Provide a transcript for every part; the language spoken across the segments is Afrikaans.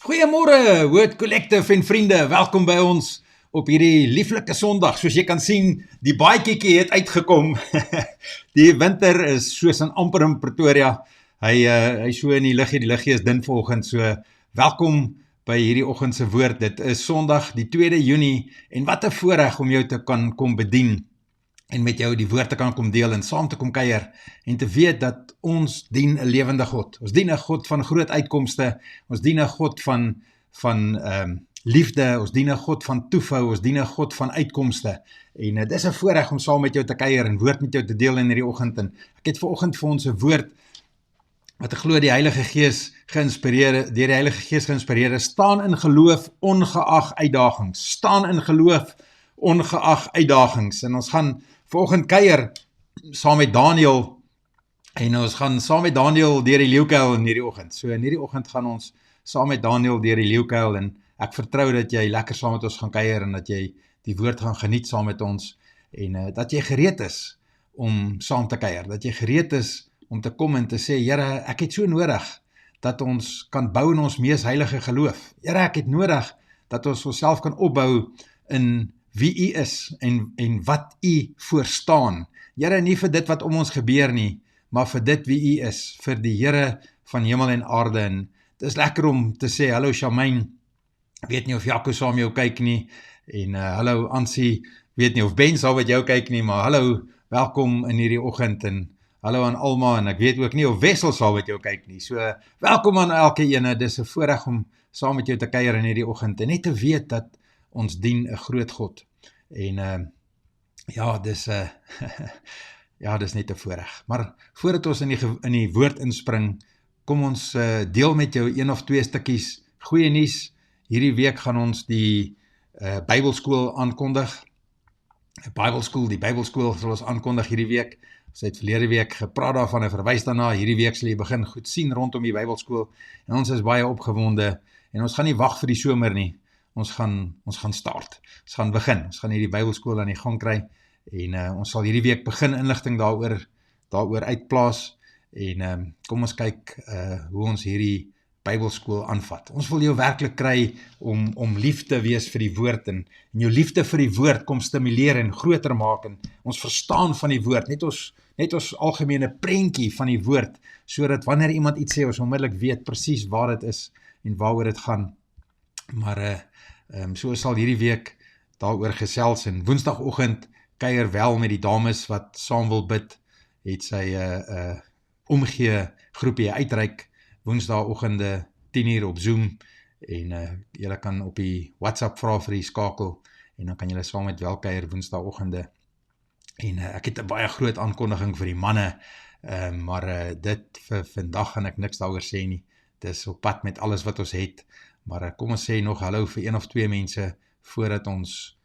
Goeiemôre, Word Collective en vriende, welkom by ons op hierdie lieflike Sondag. Soos jy kan sien, die baadjiekie het uitgekom. Die winter is soos in amper in Pretoria. Hy so in die liggie is dun vanoggend. So welkom by hierdie oggend se woord. Dit is Sondag, die 2de Junie en wat 'n voorreg om jou te kan kom bedien en met jou die woord te kan kom deel en saam te kom kuier en te weet dat ons dien 'n lewende God. Ons dien 'n God van groot uitkomste, ons dien 'n God van liefde, ons dien 'n God van toevou, ons dien 'n God van uitkomste. En dit is 'n voorreg om saam met jou te kuier en woord met jou te deel in hierdie oggend. En ek het vanoggend vir ons 'n woord wat ek glo die Heilige Gees deur die Heilige Gees geïnspireer is. Staan in geloof ongeag uitdagings. Staan in geloof ongeag uitdagings. En ons gaan vanoggend kuier saam met Daniel en ons gaan saam met Daniel deur die leeukuil in hierdie oggend. So in hierdie oggend gaan ons saam met Daniel deur die leeukuil en ek vertrou dat jy lekker saam met ons gaan kuier en dat jy die woord gaan geniet saam met ons en dat jy gereed is om saam te kuier, dat jy gereed is om te kom en te sê, Here, ek het so nodig dat ons kan bou in ons mees heilige geloof. Here, ek het nodig dat ons onsself kan opbou in wie U is en wat U voorstaan. Here, nie vir dit wat om ons gebeur nie, maar vir dit wie U is, vir die Here van hemel en aarde. En dit is lekker om te sê, hallo Charmaine, weet nie of Jaco saam met jou kyk nie, en hallo Ansie, weet nie of Ben saam met jou kyk nie, maar hallo, welkom in hierdie oggend, en hallo aan Alma, en ek weet ook nie of Wessel saam met jou kyk nie, so welkom aan elke ene, dis 'n voorreg om saam met jou te kuier in hierdie oggend, en net te weet dat ons dien 'n groot God, en ja, dis ja, dis net 'n voorreg, maar voordat ons in die woord inspring, kom ons deel met jou een of twee stukkies goeie nuus. Hierdie week gaan ons die Bybelskool aankondig. Die Bybelskool sal ons aankondig hierdie week. Ons het verlede week gepraat daarvan en verwys daarna. Hierdie week sal jy begin goed sien rondom die Bybelskool. En ons is baie opgewonde en ons gaan nie wag vir die somer nie. Ons gaan start. Ons gaan begin. Ons gaan hierdie Bybelskool aan die gang kry en ons sal hierdie week begin inligting daaroor uitplaas en kom ons kyk hoe ons hierdie Bybelskool aanvat. Ons wil jou werklik kry om lief te wees vir die woord en jou liefde vir die woord kom stimuleer en groter maak en ons verstaan van die woord, net ons algemene prentjie van die woord, sodat wanneer iemand iets sê, ons onmiddellik weet presies waar dit is en waaroor dit gaan. Maar so sal hierdie week daaroor gesels en woensdagoggend kuier wel met die dames wat saam wil bid, het sy omgee groepie uitreik woensdagoggende 10:00 op Zoom en julle kan op die WhatsApp vra vir die skakel en dan kan julle saam met wel kuier woensdagoggende en ek het 'n baie groot aankondiging vir die manne, maar dit vir vandag gaan ek niks daaroor sê nie, dit is op pad met alles wat ons het, maar kom ons sê nog hallo vir een of twee mense voordat ons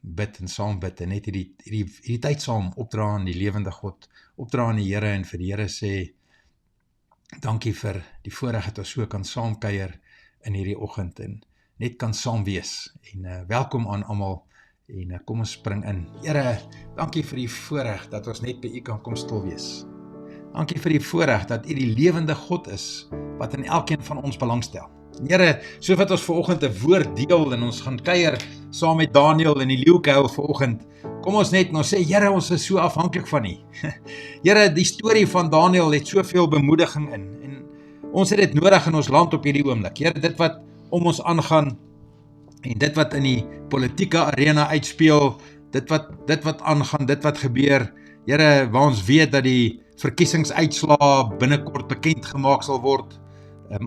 bid en saam bid en net hierdie tyd saam opdra aan die lewende God, opdra aan die Here en vir die Here sê dankie vir die voorreg dat ons so kan saamkuier in hierdie oggend en net kan saam wees en welkom aan almal en kom ons spring in. Here, dankie vir die voorreg dat ons net by U kan kom stil wees. Dankie vir die voorreg dat U die lewende God is wat in elkeen van ons belangstel. Here, so wat ons vanoggend 'n woord deel en ons gaan kuier saam met Daniel in die leeukuil vanoggend, kom ons net en ons sê, Here, ons is so afhanklik van U. Here, die storie van Daniel het soveel bemoediging in en ons het dit nodig in ons land op hierdie oomblik. Here, dit wat om ons aangaan en dit wat in die politieke arena uitspeel, dit wat aangaan, dit wat gebeur, Here, waar ons weet dat die verkiesingsuitslae binnekort bekend gemaak sal word,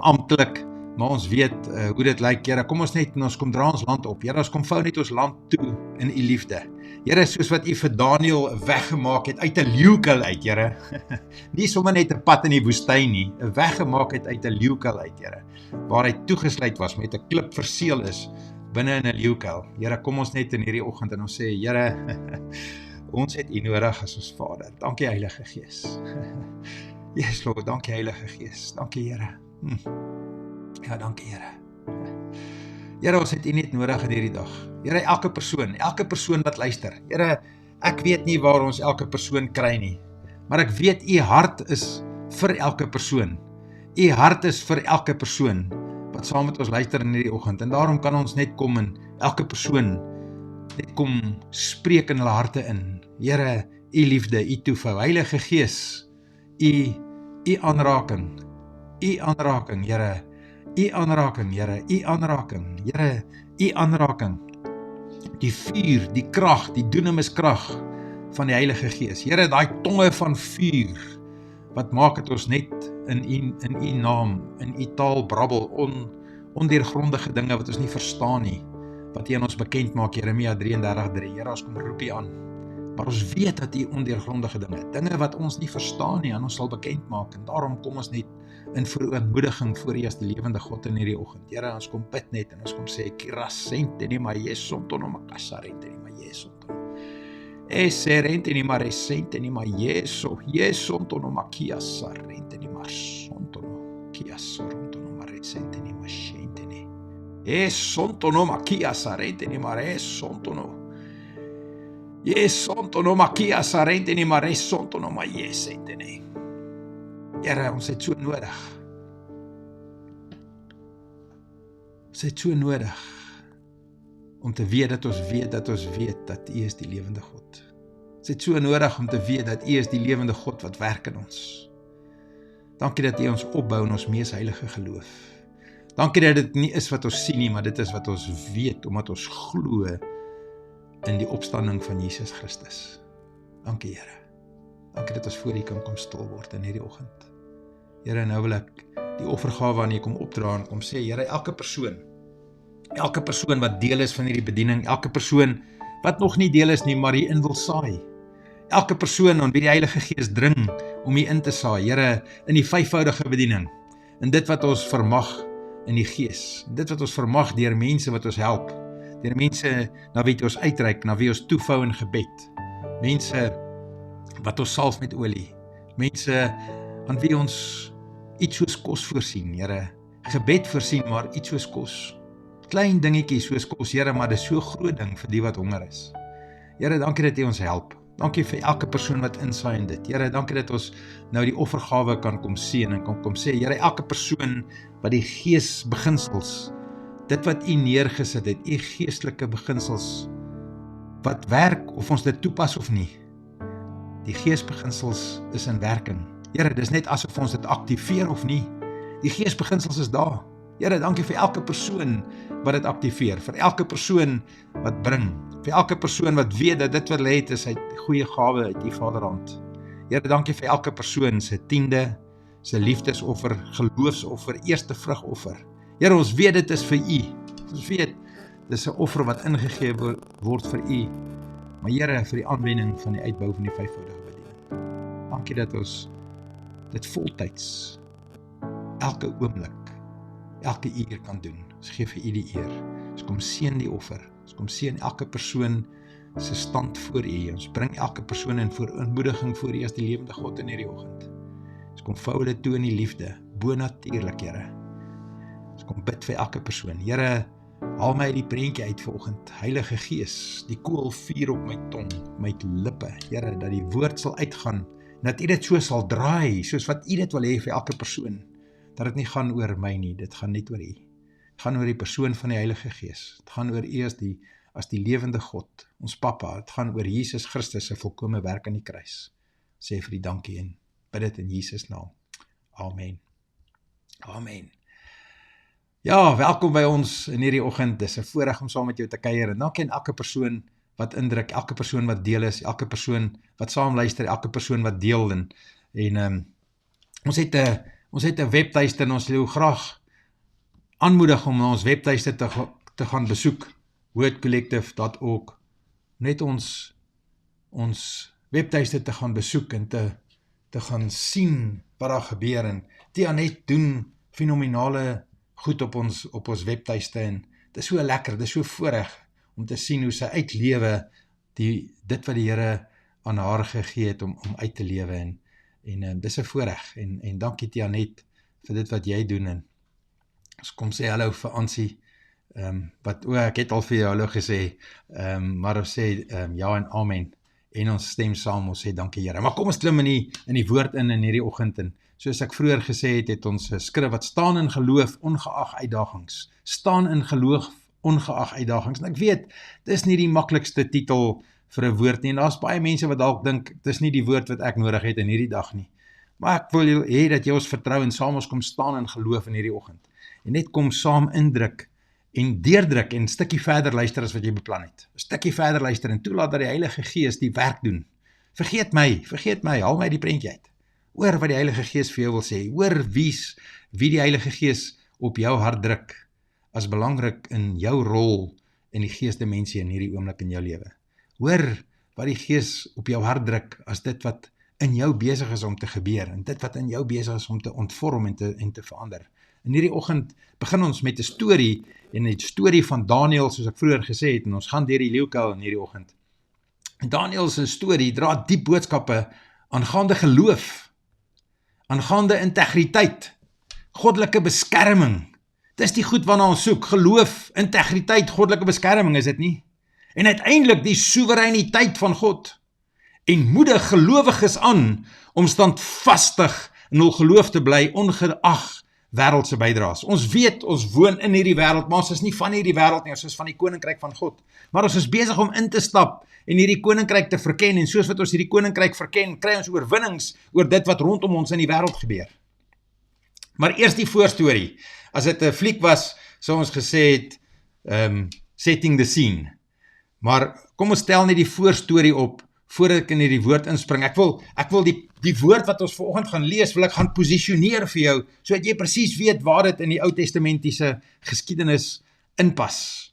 amptelik, maar ons weet hoe dit lyk, Here, kom ons net en ons kom dra ons land op, Here, ons kom vou net ons land toe in U liefde. Here, soos wat U vir Daniel weggemaak het uit 'n leeukuil uit, Here, nie sommer net 'n pad in die woestyn nie, 'n weggemaak het uit 'n leeukuil uit, Here, waar hy toegesluit was met 'n klip verseël is binne in 'n leeukuil. Here, kom ons net in hierdie oggend en ons sê, Here, ons het U nodig as ons Vader. Dankie Heilige Gees. Yes, Lord, dankie Heilige Gees. Dankie Here. Ja, dankie Here. Here, ons het U net nodig in hierdie dag. Here, elke persoon wat luister. Here, ek weet nie waar ons elke persoon kry nie, maar ek weet U hart is vir elke persoon. U hart is vir elke persoon wat saam met ons luister in hierdie oggend. En daarom kan ons net kom en elke persoon net kom spreek in hulle harte in. Here, u liefde, u toevou, Heilige Gees, u aanraking, Here, u aanraking, Here, u aanraking, Here, u aanraking. Die vuur, die krag, die dunamiskrag van die Heilige Gees. Here, daai tonge van vuur, wat maak het ons net in u naam, in u taal brabbel, ondeurgrondige dinge wat ons nie verstaan nie, wat u aan ons bekend maak, Jeremia 33:3. Here, ons kom roep u aan, maar ons weet dat u ondeurgrondige dinge wat ons nie verstaan nie, aan ons sal bekend maak, en daarom kom ons net in verootmoediging voor u as die lewende God in hierdie oggend. Here, ons kom bid net, en ons kom sê, kirasente ni ma jesonto no makasarente ni ma jesonto. Eserente ni ma resente ni ma jesonto no makiasarente ni ma sonto no kiasoronto no ma resente ni ma shente ni. Esonto no makiasarente ni ma resonto no. Jesonto no makiasarente ni ma resonto no ma jesente ni. Here, ons het so nodig. Ons het so nodig om te weet dat ons weet dat u is die lewende God. Ons het so nodig om te weet dat u is die lewende God wat werk in ons. Dankie dat u ons opbou in ons mees heilige geloof. Dankie dat dit nie is wat ons sien nie, maar dit is wat ons weet, omdat ons glo in die opstanding van Jesus Christus. Dankie, Here. Dankie dat ons voor u kan kom stil word in hierdie oggend. Here, nou wil ek die offergawe aan u kom opdra en kom sê, Here, elke persoon wat deel is van hierdie bediening, elke persoon wat nog nie deel is nie, maar hierin wil saai. Elke persoon aan wie die Heilige Gees dring om hier in te saai, Here, in die vyfvoudige bediening, in dit wat ons vermag in die Gees, dit wat ons vermag deur mense wat ons help, deur mense na wie ons uitreik, na wie ons toevou in gebed, mense wat ons salf met olie, mense aan wie ons iets soos kos voorsien, Here, gebed voorsien, maar iets soos kos, klein dingetjie soos kos, Here, maar dit is so groot ding vir die wat honger is. Here, dankie dat u ons help. Dankie vir elke persoon wat insaai in dit. Here, dankie dat ons nou die offergawe kan kom sien en kan kom sê, Here, elke persoon wat die gees beginsels, dit wat u neergesit het, u geestelike beginsels, wat werk, of ons dit toepas of nie, die geesbeginsels is in werking. Here, dis net asof ons dit aktiveer of nie, die geesbeginsels is daar. Here, dankie vir elke persoon wat dit aktiveer, vir elke persoon wat bring, vir elke persoon wat weet dat dit wat hulle het is uit goeie gawe uit die Vaderhand. Here, dankie vir elke persoon se tiende, se liefdesoffer, geloofsoffer, eerste vrugoffer. Here, ons weet dit is vir u. Ons weet, dit is 'n offer wat ingegee word vir u. Maar Here, vir die aanwending van die uitbou van die vyfvoudige bediening. Dankie dat ons dit voltyds, elke oomblik, elke uur kan doen. Ons gee vir u die eer. Ons kom seën die offer. Ons kom seën elke persoon se stand voor u. Ons bring elke persoon in verootmoediging voor u as die lewende God in hierdie oggend. Ons kom vou hulle toe in die liefde, bonatuurlik, Here. Ons kom bid vir elke persoon. Here, haal my uit die prentjie uit vanoggend. Heilige Gees, die koolvuur op my tong, my lippe, Here, dat die woord sal uitgaan, dat u dit so sal draai, soos wat u dit wil hê vir elke persoon. Dat dit nie gaan oor my nie, dit gaan net oor u. Dit gaan oor die persoon van die Heilige Gees. Dit gaan oor u as die lewende God, ons Papa. Dit gaan oor Jesus Christus se volkome werk aan die kruis. Sê vir die dankie en bid dit in Jesus naam. Amen. Amen. Ja, welkom by ons in hierdie oggend. Dis 'n voorreg om saam met jou te kuier en dankie aan elke persoon wat indruk, elke persoon wat deel is, elke persoon wat saam luister, elke persoon wat deel en ons het 'n webtuiste en ons wil graag aanmoedig om ons webtuiste te gaan besoek, wordcollective.org, net ons webtuiste te gaan besoek en te gaan sien wat daar gebeur en Tianet doen fenominale goed op ons webtuiste en dit is so lekker, dit is so voorreg om te sien hoe sy uitlewe dit wat die Here aan haar gegee het om uit te lewe en dis 'n voorreg en dankie Tianet vir dit wat jy doen en ons kom sê hallo vir Ansie ek het al vir jou hallo gesê maar ons sê ja en amen en ons stem saam, ons sê dankie Here. Maar kom ons klim in die woord in hierdie oggend, en soos ek vroeër gesê het ons 'n skrif wat staan in geloof ongeag uitdagings. Staan in geloof ongeag uitdagings. En ek weet, dis nie die maklikste titel vir 'n woord nie, en daar's baie mense wat dalk dink, dis nie die woord wat ek nodig het in hierdie dag nie. Maar ek wil hê dat jy ons vertrou en saam ons kom staan in geloof in hierdie oggend. En net kom saam indruk en deurdruk en 'n stukkie verder luister as wat jy beplan het. 'n Stukkie verder luister en toelaat dat die Heilige Gees die werk doen. Vergeet my, haal my die prentjie uit. Hoor wat die Heilige Gees vir jou wil sê. Hoor wie die Heilige Gees op jou hart druk as belangrik in jou rol in die geesdimensie in hierdie oomblik in jou lewe. Hoor wat die Gees op jou hart druk as dit wat in jou besig is om te gebeur en dit wat in jou besig is om te ontvorm en te verander. In hierdie oggend begin ons met 'n storie, en 'n storie van Daniël, soos ek vroeër gesê het, en ons gaan deur die leeukuil in hierdie oggend. En Daniël se storie dra diep boodskappe aangaande geloof, aangaande integriteit, goddelike beskerming. Dis die goed waarna ons soek, geloof, integriteit, goddelike beskerming, is dit nie? En uiteindelik die soewereiniteit van God. En moedig gelowiges aan om standvastig in hul geloof te bly, ongeag wêreldse bydraes. Ons weet, ons woon in hierdie wêreld, maar ons is nie van hierdie wêreld nie, ons is van die koninkryk van God. Maar ons is besig om in te stap en hierdie koninkryk te verken, en soos wat ons hierdie koninkryk verken, kry ons oorwinnings oor dit wat rondom ons in die wêreld gebeur. Maar eers die voorstorie. As dit 'n fliek was, sou ons gesê het, setting the scene. Maar kom ons stel net die voorstorie op, voordat ek in hierdie woord inspring. Ek wil die woord wat ons vanoggend gaan lees, wil ek gaan posisioneer vir jou, sodat jy presies weet waar dit in die Ou Testamentiese geskiedenis inpas.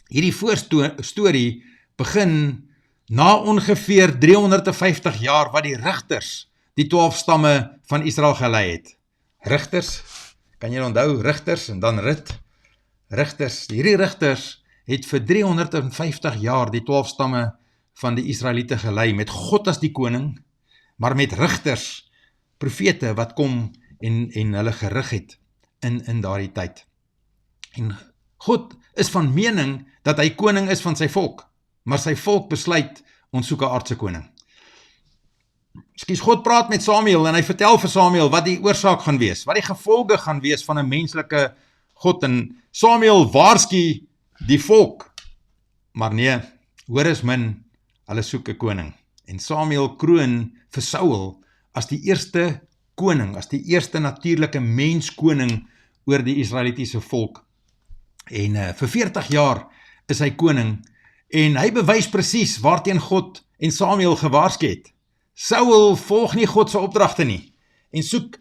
Hierdie voorstorie begin na ongeveer 350 jaar wat die rigters die 12 stamme van Israel gelei het. Rigters, kan jy onthou, rigters en dan rigters. Hierdie rigters het vir 350 jaar die 12 stamme van die Israeliete gelei, met God as die koning, maar met rigters, profete wat kom en hulle gerig het in daardie tyd. En God is van mening dat hy koning is van sy volk, maar sy volk besluit, ons soek 'n aardse koning. God praat met Samuel en hy vertel vir Samuel wat die oorsaak gaan wees, wat die gevolge gaan wees van 'n menslike God, en Samuel waarsku die volk, maar nee, hoor is min, hulle soek 'n koning. En Samuel kroon vir Saul as die eerste koning, as die eerste natuurlike menskoning oor die Israelitiese volk. En vir 40 jaar is hy koning, en hy bewys presies waarteen God en Samuel gewaarsku het. Saul volg nie God se opdragte nie, en soek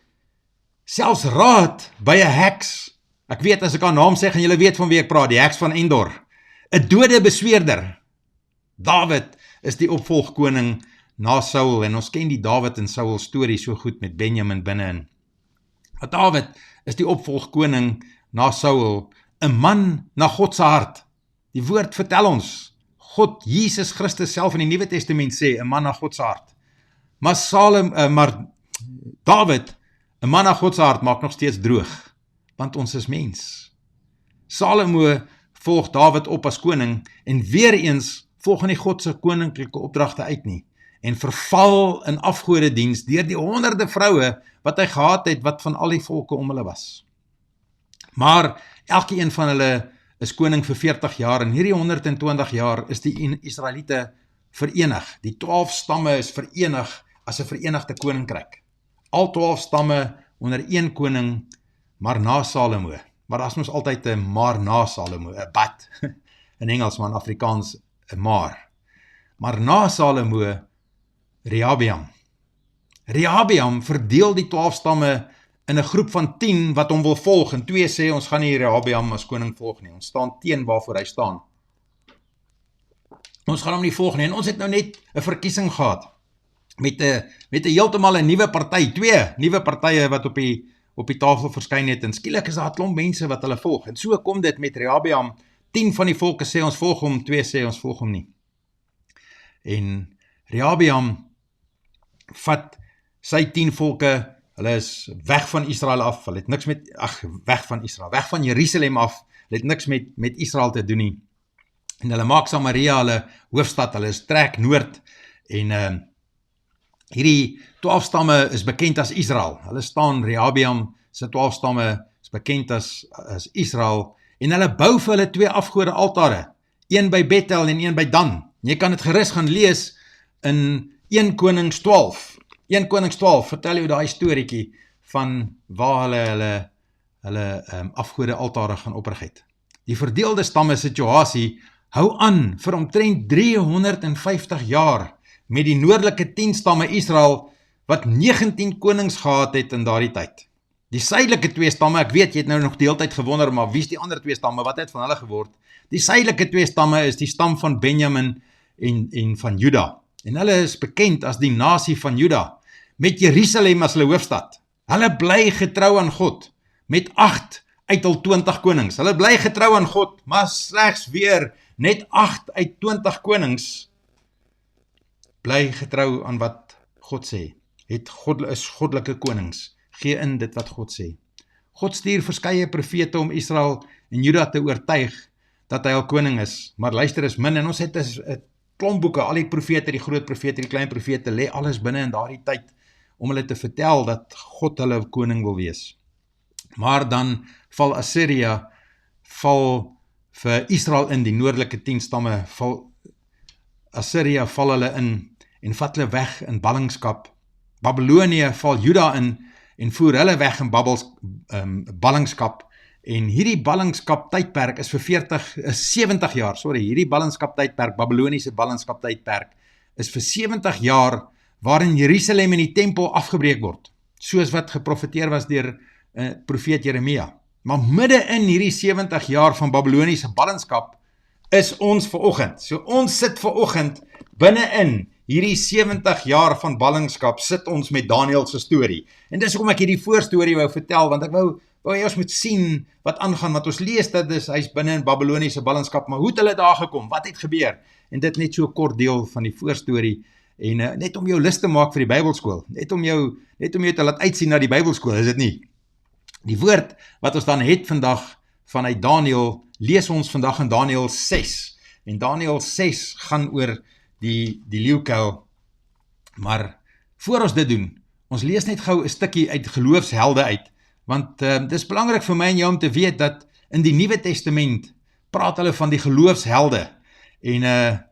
selfs raad by 'n heks. Ek weet, as ek haar naam sê, gaan julle weet van wie ek praat, die heks van Endor. 'n dode besweerder. Dawid is die opvolgkoning na Saul, en ons ken die Dawid en Saul storie so goed met Benjamin binne-in. Maar Dawid is die opvolgkoning na Saul, 'n man na God se hart. Die woord vertel ons, God, Jesus Christus self in die Nuwe Testament sê, 'n man na God se hart. Maar Dawid, 'n man na God se hart, maak nog steeds droog, want ons is mens. Salomo volg Dawid op as koning, en weer eens volg nie God se koninklike opdragte uit nie, en verval in afgodediens deur die honderde vroue wat hy gehad het, wat van al die volke om hulle was. Maar elkeen van hulle is koning vir 40 jaar, en hierdie 120 jaar is die Israeliete verenig. Die 12 stamme is verenig as 'n verenigde koninkryk. Al 12 stamme onder een koning, maar na Salomo. Maar daar is mos altyd 'n maar na Salomo, 'n but in Engels, maar in Afrikaans 'n maar. Maar na Salomo, Rehabeam. Rehabeam verdeel die 12 stamme in 'n groep van 10 wat hom wil volg, en 2 sê ons gaan nie Rehabeam as koning volg nie. Ons staan teen waarvoor hy staan. Ons gaan hom nie volg nie, en ons het nou net 'n verkiesing gehad met 'n heeltemal 'n nuwe party, 2 nuwe partye wat op die tafel verskyn het, en skielik is daar 'n klomp mense wat hulle volg. En so kom dit met Rehabeam. 10 van die volke sê ons volg hom, 2 sê ons volg hom nie. En Rehabeam vat sy 10 volke, hulle is weg van Israel af, hulle het niks met, weg van Israel, weg van Jerusalem af, hulle het niks met Israel te doen nie. En hulle maak Samaria hulle hoofstad, hulle is trek noord, En hierdie 12 stamme is bekend as Israel. Hulle staan, Rehabeam se 12 stamme is bekend as Israel, en hulle bou vir hulle 2 afgode altare, een by Bethel en een by Dan. Jy kan dit gerus gaan lees in 1 Konings 12. 1 Konings 12 vertel jou daai storieetjie van waar hulle afgode altare gaan oprig het. Die verdeelde stamme situasie hou aan vir omtrent 350 jaar met die noordelike 10 stamme Israel wat 19 konings gehad het in daardie tyd. Die suidelike 2 stamme, ek weet jy het nou nog die hele tyd gewonder, maar wie is die ander 2 stamme, wat het van hulle geword? Die suidelike 2 stamme is die stam van Benjamin en van Juda. En hulle is bekend as die nasie van Juda, met Jerusalem as hulle hoofstad. Hulle bly getrou aan God, met 8 uit al 20 konings. Hulle bly getrou aan God, maar slegs weer net 8 uit 20 konings bly getrou aan wat God sê. Is goddelike konings. Gee in dit wat God sê. God stuur verskeie profete om Israel en Juda te oortuig dat hy al koning is, maar luister is min, en ons het 'n klomp boeke, al die profete, die groot profete, die klein profete, lê alles binne in daardie tyd, om hulle te vertel dat God hulle koning wil wees. Maar dan val Assyria, val vir Israel in, die noordelike 10 stamme, Assyria val hulle in, en vat hulle weg in ballingskap. Babylonië val Juda in, en voer hulle weg in ballingskap, en hierdie ballingskap tydperk is vir 70 jaar, hierdie ballingskap tydperk, Babyloniese ballingskap tydperk, is vir 70 jaar, waarin Jerusalem en die tempel afgebreek word, soos wat geprofeteer was deur profeet Jeremia. Maar midde in hierdie 70 jaar van Babyloniese ballingskap, is ons vanoggend. So ons sit vanoggend binne in hierdie 70 jaar van ballingskap, sit ons met Daniël se storie. En dis hoekom ek hierdie voorstorie wou vertel, want ek wou jy ons moet sien wat aangaan, want ons lees dat hy's binne in Babyloniese ballingskap, maar hoe het hulle daar gekom? Wat het gebeur? En dit net so 'n kort deel van die voorstorie, en net om jou lus te maak vir die Bybelskool, net om jou te laat uitsien na die Bybelskool, is dit nie? Die woord wat ons dan het vandag vanuit Daniël, lees ons vandag in Daniël 6, en Daniël 6 gaan oor die leeukuil, maar voor ons dit doen, ons lees net gou 'n stukkie uit geloofshelde uit, want dit is belangrik vir my en jou om te weet dat in die Nuwe Testament praat hulle van die geloofshelde, en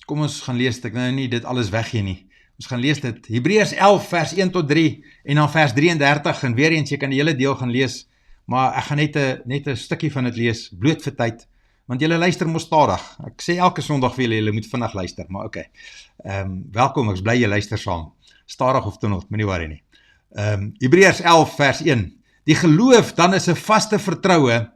kom ons gaan lees, ek nou nie dit alles weggee nie, ons gaan lees dit, Hebreërs 11 vers 1 tot 3, en dan vers 33, en weer eens, jy kan die hele deel gaan lees, maar ek gaan net 'n stukkie van dit lees, bloot vir tyd, want julle luister mos stadig, ek sê elke Sondag vir julle moet vinnig luister, maar oké, welkom, ek is bly jy luister saam, stadig of te not, moenie worry nie. Hebreërs 11 vers 1, die geloof dan is 'n vaste vertroue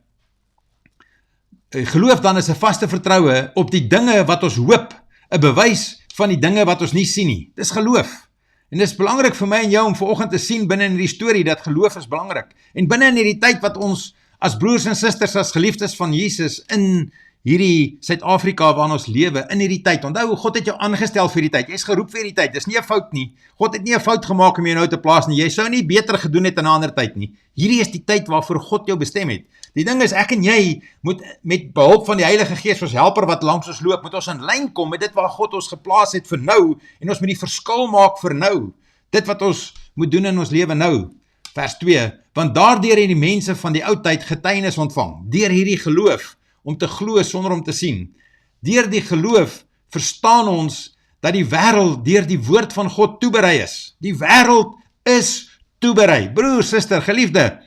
op die dinge wat ons hoop, 'n bewys van die dinge wat ons nie sien nie. Dis geloof. En dis belangrik vir my en jou om vanoggend te sien binne in hierdie storie dat geloof is belangrik. En binne in hierdie tyd wat ons as broers en susters, as geliefdes van Jesus in hierdie Suid-Afrika waarin ons lewe, in hierdie tyd. Onthou, God het jou aangestel vir die tyd. Jy is geroep vir die tyd. Dis nie 'n fout nie. God het nie 'n fout gemaak om jou nou te plaas nie. Jy sou nie beter gedoen het in 'n ander tyd nie. Hierdie is die tyd waarvoor God jou bestem het. Die ding is, ek en jy moet met behulp van die Heilige Gees, ons helper wat langs ons loop, moet ons in lyn kom met dit waar God ons geplaas het vir nou, en ons moet die verskil maak vir nou. Dit wat ons moet doen in ons lewe nou. Vers 2, want daardeur het die mense van die ou tyd getuienis ontvang, deur hierdie geloof, om te glo sonder om te sien. Deur die geloof verstaan ons dat die wêreld deur die woord van God toeberei is. Die wêreld is toeberei. Broer, suster, geliefde,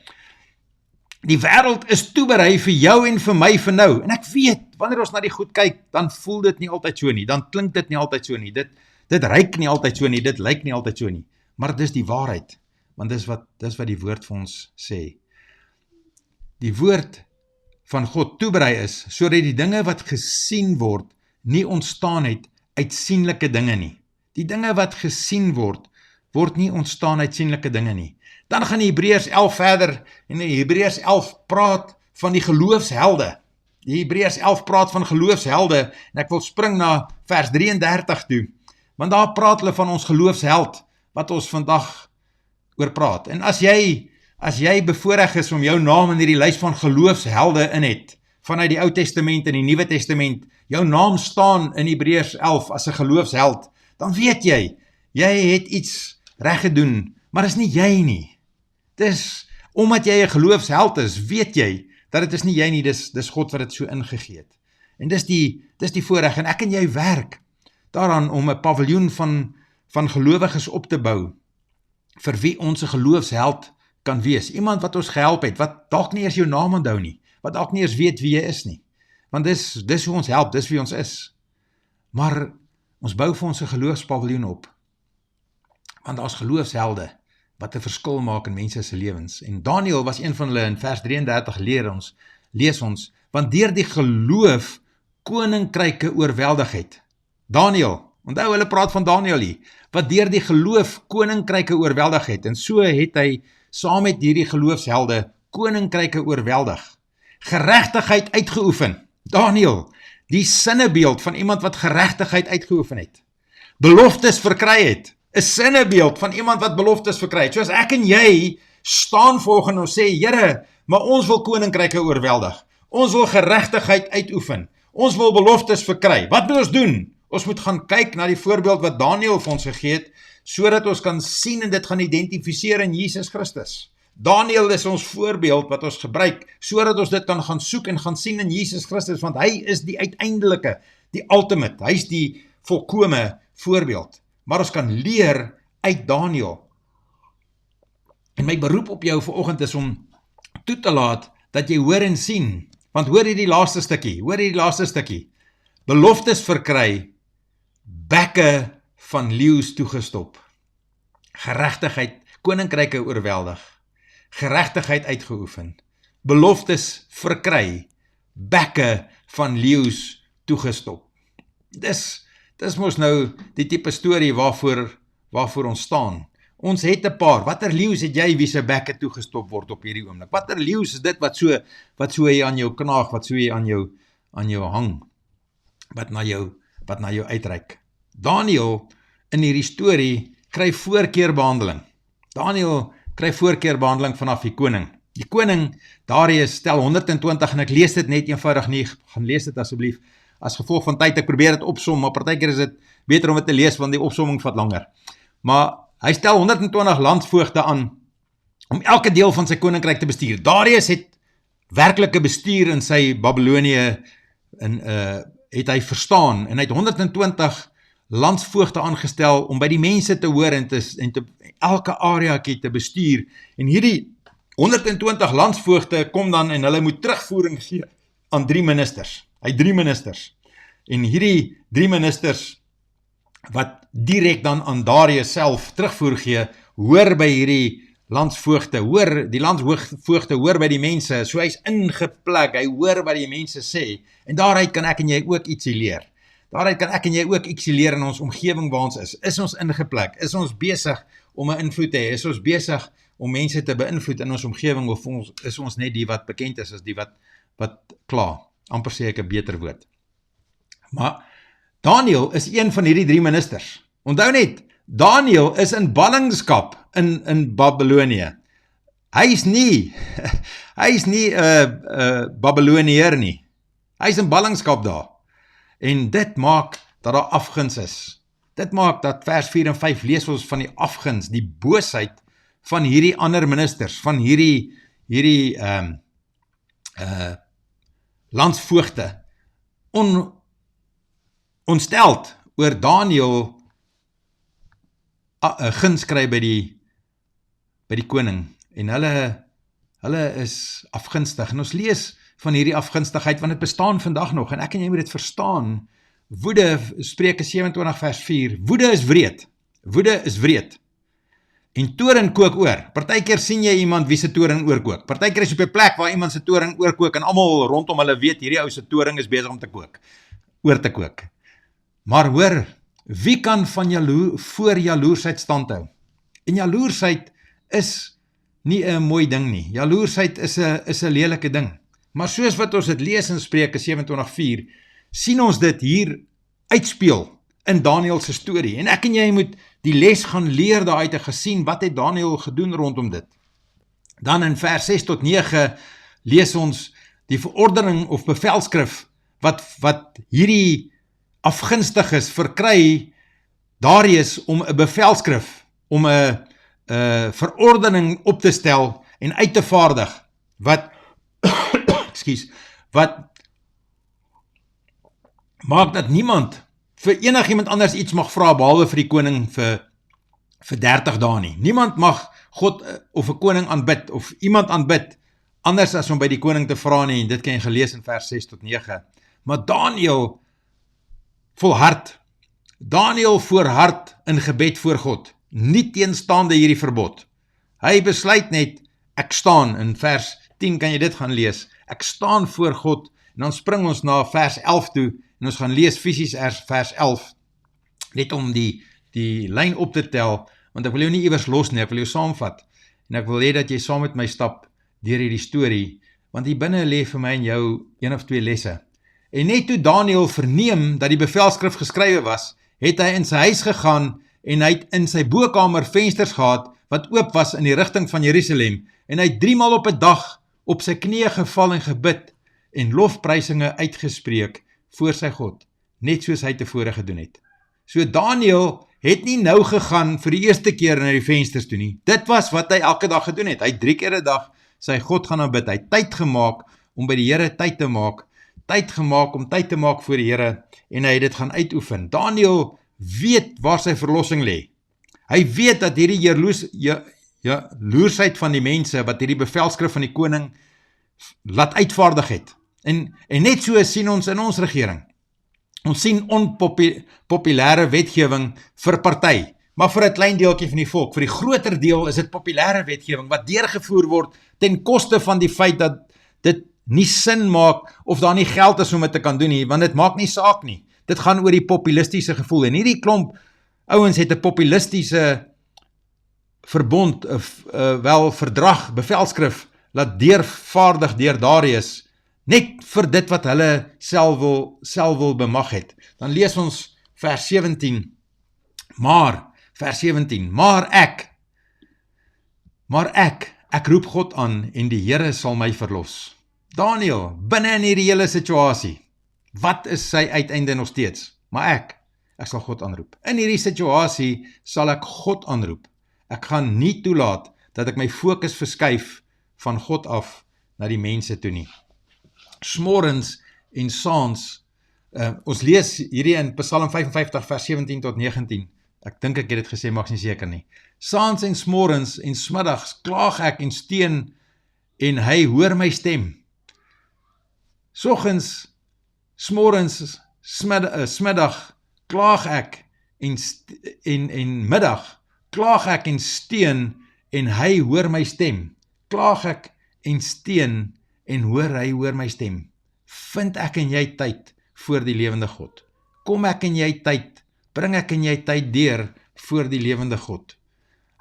die wêreld is toeberei vir jou en vir my vir nou. En ek weet, wanneer ons na die goed kyk, dan voel dit nie altyd so nie, dan klink dit nie altyd so nie, dit ruik nie altyd so nie, dit lyk nie altyd so nie. Maar dis die waarheid, want dis wat die woord vir ons sê. Die woord van God toeberei is, sodat die dinge wat gesien word, nie ontstaan het uit sienlike dinge nie. Die dinge wat gesien word nie ontstaan uit sienlike dinge nie. Dan gaan Hebreërs 11 verder, en Hebreërs 11 praat van die geloofshelde. Die Hebreërs 11 praat van geloofshelde, en ek wil spring na vers 33 toe, want daar praat hulle van ons geloofsheld, wat ons vandag oor praat. En as jy bevoorreg is om jou naam in hierdie lys van geloofshelde in het, vanuit die Ou Testament en die Nuwe Testament, jou naam staan in Hebreërs 11 as 'n geloofsheld, dan weet jy het iets reg gedoen, maar dis nie jy nie. Dis, omdat jy 'n geloofsheld is, weet jy, dat dit is nie jy nie, dis God wat dit so ingegee het. En dis die voorreg, en ek en jy werk daaraan om 'n paviljoen van gelowiges op te bou, vir wie ons 'n geloofsheld kan wees. Iemand wat ons gehelp het, wat dalk nie eers jou naam onthou nie, wat dalk nie eers weet wie jy is nie. Want dis hoe ons help, dis wie ons is. Maar ons bou vir ons 'n geloofspaviljoen op. Want daar's geloofshelde wat 'n verskil maak in mense se lewens. En Daniël was een van hulle. In vers 33 lees ons, want deur die geloof koninkryke oorweldig het. Daniël, onthou hulle praat van Daniël hier, wat deur die geloof koninkryke oorweldig het. En so het hy saam met hierdie geloofshelde koninkryke oorweldig. Geregtigheid uitgeoefen. Daniël, die sinnebeeld van iemand wat geregtigheid uitgeoefen het. Beloftes verkry het. 'n sinnebeeld van iemand wat beloftes verkry het. Soos ek en jy staan volgens ons sê, Here, maar ons wil koninkryke oorweldig. Ons wil geregtigheid uitoefen. Ons wil beloftes verkry. Wat moet ons doen? Ons moet gaan kyk na die voorbeeld wat Daniël vir ons gegee het, sodat ons kan sien en dit gaan identifiseer in Jesus Christus. Daniël is ons voorbeeld wat ons gebruik, sodat ons dit kan gaan soek en gaan sien in Jesus Christus, want hy is die uiteindelike, die ultimate, hy is die volkome voorbeeld. Maar ons kan leer uit Daniël. En my beroep op jou vanoggend is om toe te laat dat jy hoor en sien. Want hoor hierdie laaste stukkie. Beloftes verkry, bekke van leeu's toegestop. Geregtigheid, koninkryke oorweldig. Geregtigheid uitgeoefen. Beloftes verkry, bekke van leeu's toegestop. Dis mos nou die tipe storie waarvoor ons staan. Ons het 'n paar. Watter leeu's het jy wie se bekke toegestop word op hierdie oomblik? Watter leeu's is dit wat so jy aan jou knaag, wat so jy aan jou hang, wat na jou uitreik? Daniël in hierdie storie kry voorkeurbehandeling. Daniël kry voorkeurbehandeling vanaf die koning. Die koning, Darius, tel 120 en ek lees dit net eenvoudig nie, gaan lees dit asseblief. As gevolg van tyd, ek probeer dit opsom, maar partykeer is dit beter om dit te lees, want die opsomming vat langer. Maar hy stel 120 landsvoogde aan, om elke deel van sy koninkryk te bestuur. Darius het werklike bestuur in sy Babylonië, het hy verstaan, en hy het 120 landsvoogde aangestel, om by die mense te hoor, en elke areakie te bestuur, en hierdie 120 landsvoogde kom dan, en hulle moet terugvoering gee, aan 3 ministers. Hy het 3 ministers, en hierdie 3 ministers, wat direk dan aan Darius self terugvoer gee, hoor by hierdie landsvoogde, die landsvoogde hoor by die mense, so hy is ingeplek, hy hoor wat die mense sê, en daaruit kan ek en jy ook ietsie leer. Daaruit kan ek en jy ook ietsie leer in ons omgewing waar ons is. Is ons ingeplek? Is ons besig om 'n invloed te hê? Is ons besig om mense te beïnvloed in ons omgewing, of is ons net die wat bekend is, as die wat kla? Amper sê ek 'n beter woord. Maar Daniël is een van hierdie 3 ministers. Onthou net, Daniël is in ballingskap in Babylonië. Hy is nie 'n Babylonieer nie. Hy is in ballingskap daar. En dit maak dat daar afguns is. Dit maak dat vers 4 en 5 lees ons van die afguns, die boosheid van hierdie ander ministers, van hierdie landsvoogde, ontsteld oor Daniël guns kry by die koning, en hulle is afgunstig, en ons lees van hierdie afgunstigheid, want dit bestaan vandag nog, en ek en jy moet dit verstaan. Woede, Spreuke 27 vers 4, woede is wreed, en toorn kook oor. Partykeer sien jy iemand wie se toorn oorkook. Partykeer is op 'n plek waar iemand se toorn oorkook, en almal rondom hulle weet, hierdie ou se toorn is besig om oor te kook. Maar hoor, wie kan voor jaloersheid standhou? En jaloersheid is nie 'n mooi ding nie. Jaloersheid is 'n lelike ding. Maar soos wat ons dit lees in Spreuke 27:4, sien ons dit hier uitspeel in Daniël se storie. En ek en jy moet die les gaan leer daaruit en gesien, wat het Daniël gedoen rondom dit. Dan in vers 6 tot 9 lees ons die verordening of bevelskrif wat hierdie afgunstiges verkry Darius om 'n bevelskrif, om 'n verordening op te stel en uit te vaardig, wat, wat maak dat niemand vir enigiemand anders iets mag vra, behalwe vir die koning vir 30 dae nie. Niemand mag God of 'n koning aanbid, of iemand aanbid, anders as om by die koning te vra nie, en dit kan jy gelees in vers 6 tot 9. Maar Daniel voorhard in gebed voor God, nie teenstaande hierdie verbod. Hy besluit net, ek staan, in vers 10 kan jy dit gaan lees, ek staan voor God, en dan spring ons na vers 11 toe, en ons gaan lees fisies vers 11, net om die lyn op te tel, want ek wil jou nie iewers los nie, ek wil jou saamvat, en ek wil hê dat jy saam met my stap deur hierdie storie, want hier binne lê vir my en jou 1 of 2 lesse. En net toe Daniel verneem dat die bevelskrif geskrywe was, het hy in sy huis gegaan, en hy het in sy bokkamer vensters gehad, wat oop was in die rigting van Jerusalem, en hy het 3 maal op 'n dag op sy knieë geval en gebid, en lofprysinge uitgespreek voor sy God, net soos hy tevore gedoen het. So Daniel het nie nou gegaan vir die eerste keer na die vensters toe nie. Dit was wat hy elke dag gedoen het. Hy het 3 keer 'n dag sy God gaan aanbid. Hy het tyd gemaak om by die Here tyd te maak, om tyd te maak voor die Here, en hy het dit gaan uitoefen. Daniel weet waar sy verlossing lê. Hy weet dat hierdie jaloersheid van die mense, wat hierdie bevelskrif van die koning laat uitvaardig het. En net so sien ons in ons regering. Ons sien onpopulêre wetgewing vir party, maar vir 'n klein deeltjie van die volk. Vir die groter deel is dit populêre wetgewing wat deurgevoer word ten koste van die feit dat dit nie sin maak of daar nie geld is om dit te kan doen nie, want dit maak nie saak nie. Dit gaan oor die populistiese gevoel, en hierdie klomp ouens het 'n populistiese verbond, verdrag, bevelskrif, laat deurvaardig deur Darius, net vir dit wat hulle self wil bemag het. Dan lees ons vers 17, maar ek roep God aan, en die Here sal my verlos. Daniel, binne in hierdie hele situasie, wat is sy uiteinde nog steeds? Maar ek sal God aanroep. In hierdie situasie sal ek God aanroep. Ek gaan nie toelaat dat ek my fokus verskuif van God af na die mense toe nie. Smorens en saans, ons lees hierdie in Psalm 55 vers 17 tot 19, ek dink ek het dit gesê, maar ek is nie seker nie. Saans en smorens en smiddags klaag ek en steun, en hy hoor my stem. Soggens, smorens, smiddag klaag ek en middag klaag ek en steun, en hy hoor my stem. Klaag ek en steun, en hy hoor my stem. Vind ek en jy tyd voor die lewende God? Kom ek en jy tyd, bring ek en jy tyd deur voor die lewende God?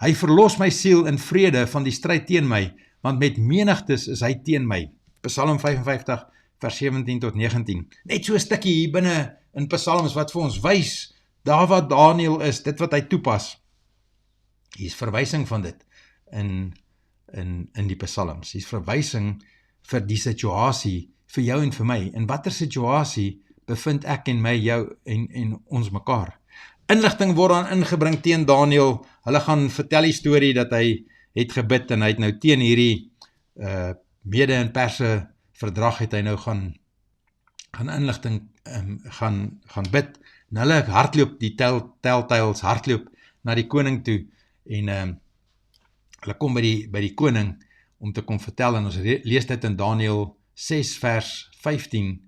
Hy verlos my siel in vrede van die stryd teen my, want met menigtes is hy teen my. Psalm 55 vers 17 tot 19. Net so 'n stukkie hier binne in Psalms wat vir ons wys, daar wat Daniel is, dit wat hy toepas. Hier is verwysing van dit in die Psalms. Hier is verwysing vir die situasie, vir jou en vir my. In watter situasie bevind ek en my, jou en ons mekaar? Inligting word dan ingebring teen Daniel. Hulle gaan vertel die storie dat hy het gebid, en hy het nou teen hierdie Mede en Perse verdrag het hy nou gaan inligting gaan bid, en hulle hardloop, die telltales hardloop na die koning toe, en hulle kom by die koning om te kom vertel, en ons lees dit in Daniel 6 vers 15.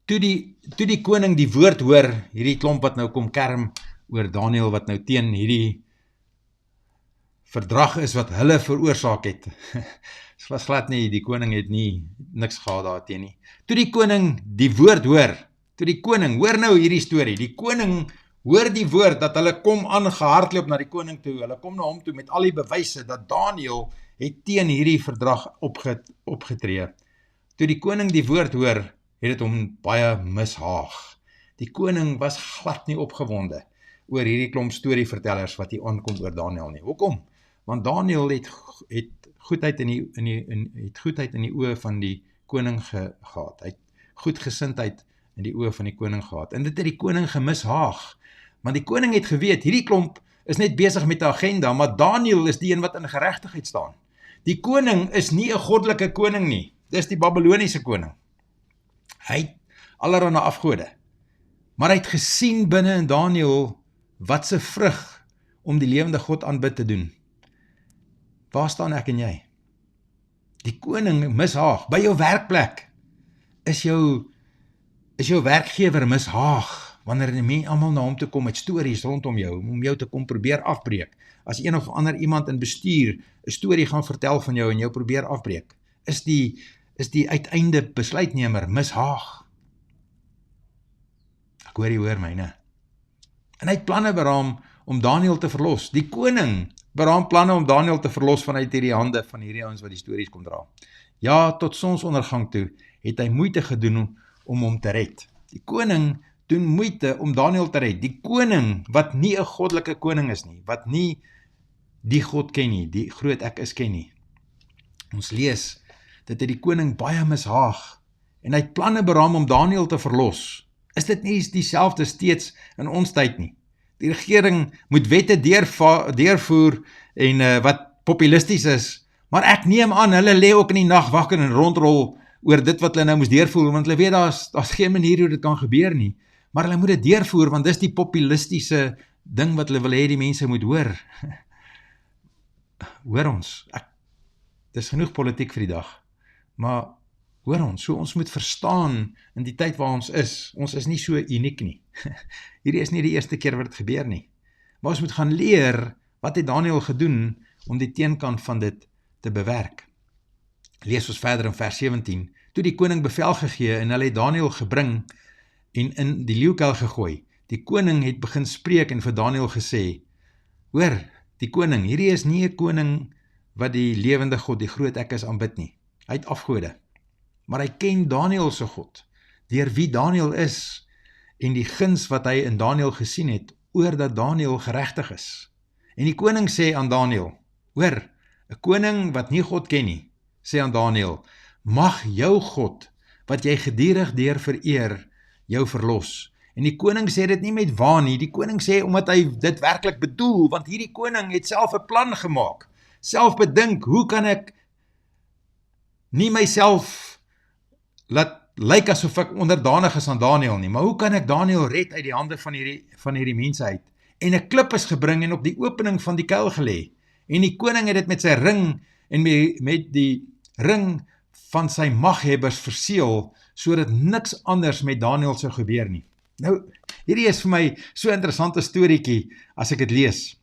Toe die koning die woord hoor, hierdie klomp wat nou kom kerm oor Daniel, wat nou teen hierdie verdrag is wat hulle veroorsaak het. Dit was glad nie, die koning het niks gehad daarteen nie. Toe die koning die woord hoor, hoor nou hierdie storie, die koning hoor die woord, dat hulle kom aangehardloop na die koning toe, hulle kom na hom toe met al die bewyse, dat Daniel het teen hierdie verdrag opgetree. Toe die koning die woord hoor, het dit hom baie mishaag. Die koning was glad nie opgewonde oor hierdie klomp storievertellers wat hier aankom oor Daniel nie. Hoekom? Want Daniel het goedheid in die oë van die koning gehad. Hy het goedgesindheid in die oë van die koning gehad. En dit het die koning gemishaag, Want die koning het geweet, hierdie klomp is net besig met 'n agenda, maar Daniël is die een wat in geregtigheid staan. Die koning is nie 'n goddelike koning nie, dis die Babyloniese koning. Hy het allerhande afgode, maar hy het gesien binne in Daniël wat se vrug om die lewende God aanbid te doen. Waar staan ek en jy? Die koning mishaag, by jou werkplek, is jou werkgewer mishaag, wanneer die mense almal na hom toe kom met stories rondom jou, om jou te kom probeer afbreek. As een of ander iemand in bestuur 'n storie gaan vertel van jou en jou probeer afbreek, is die uiteinde besluitnemer mishaag. Ek hoor jy hoor my, ne? En hy het planne beraam om Daniël te verlos. Die koning beraam planne om Daniël te verlos vanuit hierdie hande van hierdie ouens wat die stories kom dra. Ja, tot sonsondergang toe het hy moeite gedoen om hom te red. Die koning doen moeite om Daniël te red. Die koning wat nie 'n goddelike koning is nie, wat nie die God ken nie, die groot ek is ken nie. Ons lees dat hy die koning baie mishaag en hy het planne beraam om Daniël te verlos. Is dit nie dieselfde steeds in ons tyd nie? Die regering moet wette deurvoer en wat populisties is, maar ek neem aan, hulle lê ook in die nag wakker en rondrol oor dit wat hulle nou moes deurvoer, want hulle weet daar's geen manier hoe dit kan gebeur nie, maar hulle moet dit deurvoer, want dis die populistiese ding wat hulle wil hê die mense moet hoor. Hoor ons, dis genoeg politiek vir die dag, maar hoor ons, so ons moet verstaan in die tyd waar ons is nie so uniek nie. Hierdie is nie die eerste keer wat dit gebeur nie, maar ons moet gaan leer, wat het Daniël gedoen, om die teenkant van dit te bewerk. Lees ons verder in vers 17, toe die koning bevel gegee, en hulle het Daniël gebring, en in die leeukuil gegooi. Die koning het begin spreek en vir Daniël gesê, hoor, die koning, hierdie is nie 'n koning wat die lewende God, die groot ek is, aanbid nie. Hy het afgode. Maar hy ken Daniël se God, deur wie Daniël is, en die guns wat hy in Daniël gesien het, oor dat Daniël geregtig is. En die koning sê aan Daniël, hoor, 'n koning wat nie God ken nie, sê aan Daniël, mag jou God, wat jy gedurig deur vereer, jou verlos. En die koning sê dit nie met waan nie, die koning sê omdat hy dit werklik bedoel, want hierdie koning het self 'n plan gemaak, self bedink, hoe kan ek nie myself laat lyk asof ek onderdanig is aan Daniël nie, maar hoe kan ek Daniël red uit die hande van hierdie mense uit? En 'n klip is gebring en op die opening van die kuil gelê. En die koning het dit met sy ring en met die ring van sy maghebbers verseël, sodat niks anders met Daniël sou gebeur nie. Nou, hierdie is vir my so 'n interessante storieetjie as ek dit lees.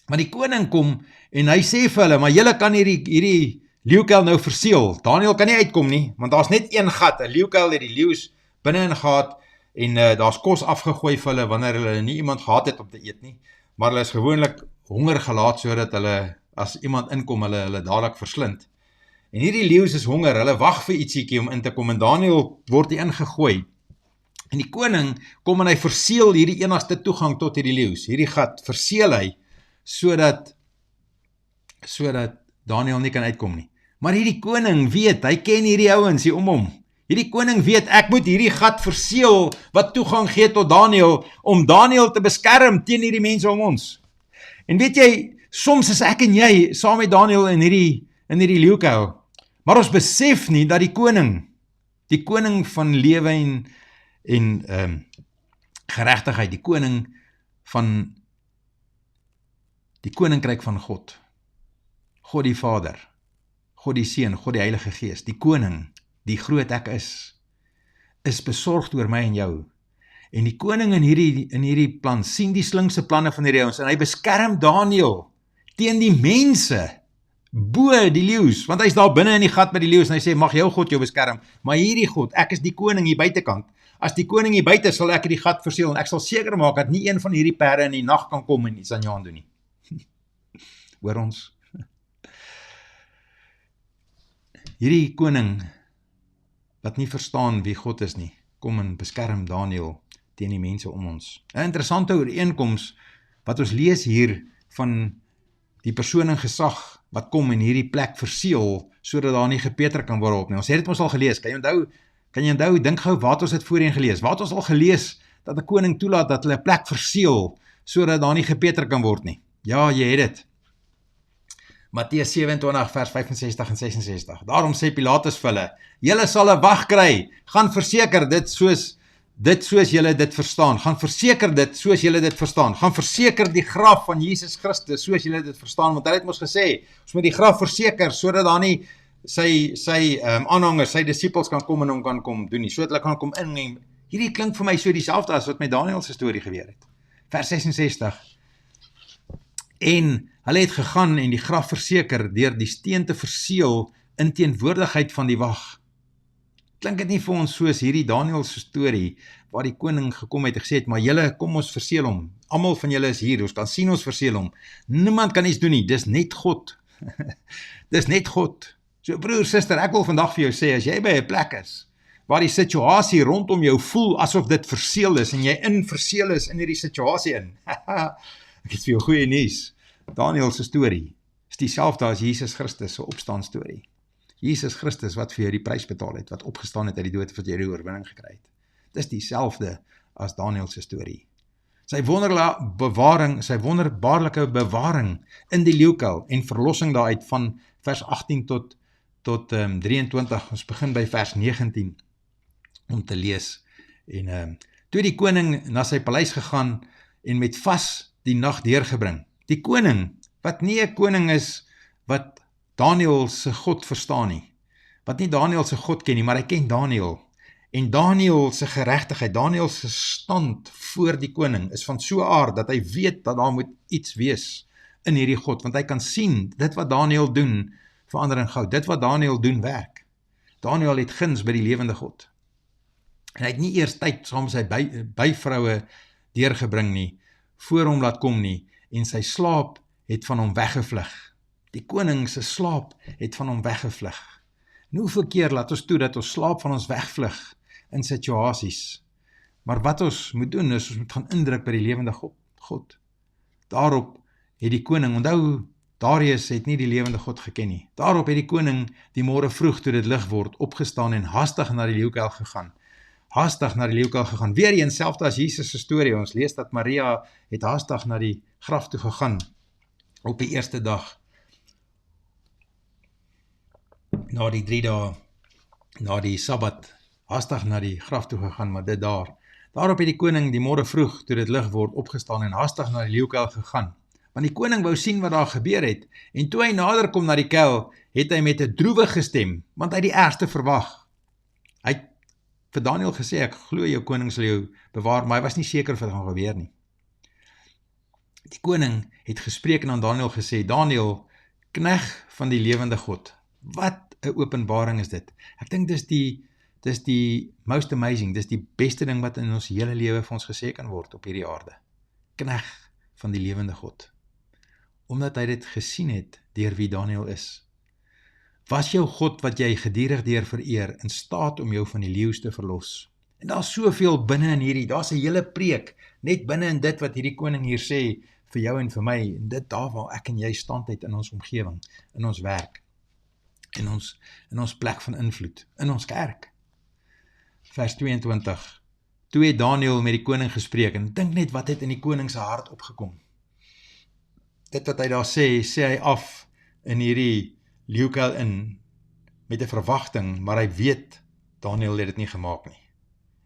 Maar die koning kom en hy sê vir hulle, maar julle kan hierdie leeukuil nou verseël. Daniël kan nie uitkom nie, want daar's net een gat, 'n leeukuil het die leeu's binne-in gehad en daar's kos afgegooi vir hulle wanneer hulle nie iemand gehad het om te eet nie, maar hulle is gewoonlik honger gelaat sodat hulle, as iemand inkom, hulle dadelik verslind. En hierdie leeu's is honger, hulle wag vir ietsiekie om in te kom en Daniël word hier ingegooi. En die koning kom en hy verseël hierdie enigste toegang tot hierdie leeu's, hierdie gat verseël hy sodat Daniël nie kan uitkom nie. Maar hierdie koning weet, hy ken hierdie ouens hier om hom. Hierdie koning weet, ek moet hierdie gat verseël wat toegang gee tot Daniël, om Daniël te beskerm teen hierdie mense om ons. En weet jy, soms is ek en jy saam met Daniël in hierdie leeukuil, maar ons besef nie dat die koning van lewe en geregtigheid, die koninkryk van God, God die Vader, God die Seun, God die Heilige Gees, die koning, die groot ek is besorgd oor my en jou. En die koning in hierdie plan sien die slinkse planne van hierdie ouens en hy beskerm Daniël teen die mense bo die leeu's, want hy is daar binne in die gat met die leeu's en hy sê, mag jou God jou beskerm, maar hierdie God, ek is die koning hier buitekant. As die koning hier buite sal ek die gat verseël en ek sal seker maak dat nie een van hierdie perde in die nag kan kom en iets aan jou aan doen nie. Hoor ons? Hierdie koning wat nie verstaan wie God is nie, kom en beskerm Daniël teen die mense om ons. 'n Interessante ooreenkoms wat ons lees hier van die persoon in gesag wat kom en hierdie plek verseël sodat daar nie gepeter kan word op nie. Ons het dit ons al gelees. Kan jy onthou, dink gou, waar het ons dit voorheen gelees? Waar het ons al gelees dat 'n koning toelaat dat hulle 'n plek verseël, sodat daar nie gepeter kan word nie? Ja, jy het dit. Matteus 27 vers 65 en 66. Daarom sê Pilatus vir hulle, julle sal 'n wag kry, gaan verseker dit soos julle dit verstaan, gaan verseker dit soos julle dit verstaan, gaan verseker die graf van Jesus Christus soos julle dit verstaan, want hy het mos gesê, ons moet die graf verseker, sodat daar nie sy aanhangers, sy disippels kan kom en hom kan kom doen nie, sodat hulle kan kom inneem. Hierdie klink vir my so dieselfde as wat met Daniel se storie gebeur het. Vers 66. En hulle het gegaan en die graf verseker deur die steen te verseël in teenwoordigheid van die wag. Klink dit nie vir ons soos hierdie Daniel se storie, waar die koning gekom het en gesê het, maar julle, kom ons verseël hom, almal van julle is hier, ons kan sien ons verseël hom, niemand kan iets doen nie, dis net God, dis net God. So broer, suster, ek wil vandag vir jou sê, as jy by 'n plek is, waar die situasie rondom jou voel, asof dit verseël is, en jy verseël is in hierdie situasie in, ek het vir jou goeie nuus, Daniel se storie, is dieselfde as Jesus Christus se opstaan storie. Jesus Christus wat vir jou die prys betaal het, wat opgestaan het uit die dood, wat jy die oorwinning gekry het. Dis dieselfde as Daniel se storie. Sy wonderbaarlike bewaring in die leeukuil en verlossing daaruit van vers 18 tot 23, ons begin by vers 19 om te lees. En toe die koning na sy paleis gegaan en met vas die nag deurgebring. Die koning, wat nie 'n koning is wat Daniel se God verstaan nie, wat nie Daniel se God ken nie, maar hy ken Daniel, en Daniel se geregtigheid, Daniel se stand voor die koning, is van so 'n aard, dat hy weet dat daar moet iets wees in hierdie God, want hy kan sien, dit wat Daniel doen, verander in goud, dit wat Daniel doen werk. Daniel het guns by die lewende God, en hy het nie eers tyd saam sy byvroue deurgebring nie, voor hom laat kom nie, en sy slaap het van hom weggevlug. Die koning se slaap het van hom weggevlug. En hoeveel keer laat ons toe dat ons slaap van ons wegvlug in situasies. Maar wat ons moet doen is, ons moet gaan indruk by die lewende God. Daarop het die koning, onthou, Darius het nie die lewende God geken nie. Daarop het die koning die môre vroeg toe dit lig word, opgestaan en hastig na die leeukuil gegaan. Weer eens selfde as Jesus se storie. Ons lees dat Maria het hastig na die graf toe gegaan op die eerste dag. Na die 3 dae, na die Sabbat, hastig na die graf toe gegaan, maar dit daar. Daarop het die koning die môre vroeg, toe dit lig word, opgestaan en hastig na die leeukuil gegaan. Want die koning wou sien wat daar gebeur het, en toe hy nader kom na die kuil, het hy met 'n droewige stem, want hy het die ergste verwag. Hy het vir Daniel gesê, ek glo jou koning sal jou bewaar, maar hy was nie seker of dit gaan gebeur nie. Die koning het gespreek en aan Daniel gesê, Daniel, knegg van die lewende God, wat 'n openbaring is dit. Ek dink dis die most amazing, dis die beste ding wat in ons hele lewe vir ons gesê kan word op hierdie aarde. Knegg van die lewende God. Omdat hy dit gesien het deur wie Daniel is. Was jou God wat jy gedurig deur vereer in staat om jou van die leeu's te verlos? En daar's soveel binne in hierdie, daar's 'n hele preek, net binne in dit wat hierdie koning hier sê, vir jou en vir my, en dit daar waar ek en jy stand het in ons omgewing, in ons werk, in ons plek van invloed, in ons kerk. Vers 22, toe het Daniel met die koning gespreek, en dink net wat het in die koning se hart opgekom. Dit wat hy daar sê hy af in hierdie leeukuil in, met 'n verwagting, maar hy weet, Daniel het dit nie gemaak nie.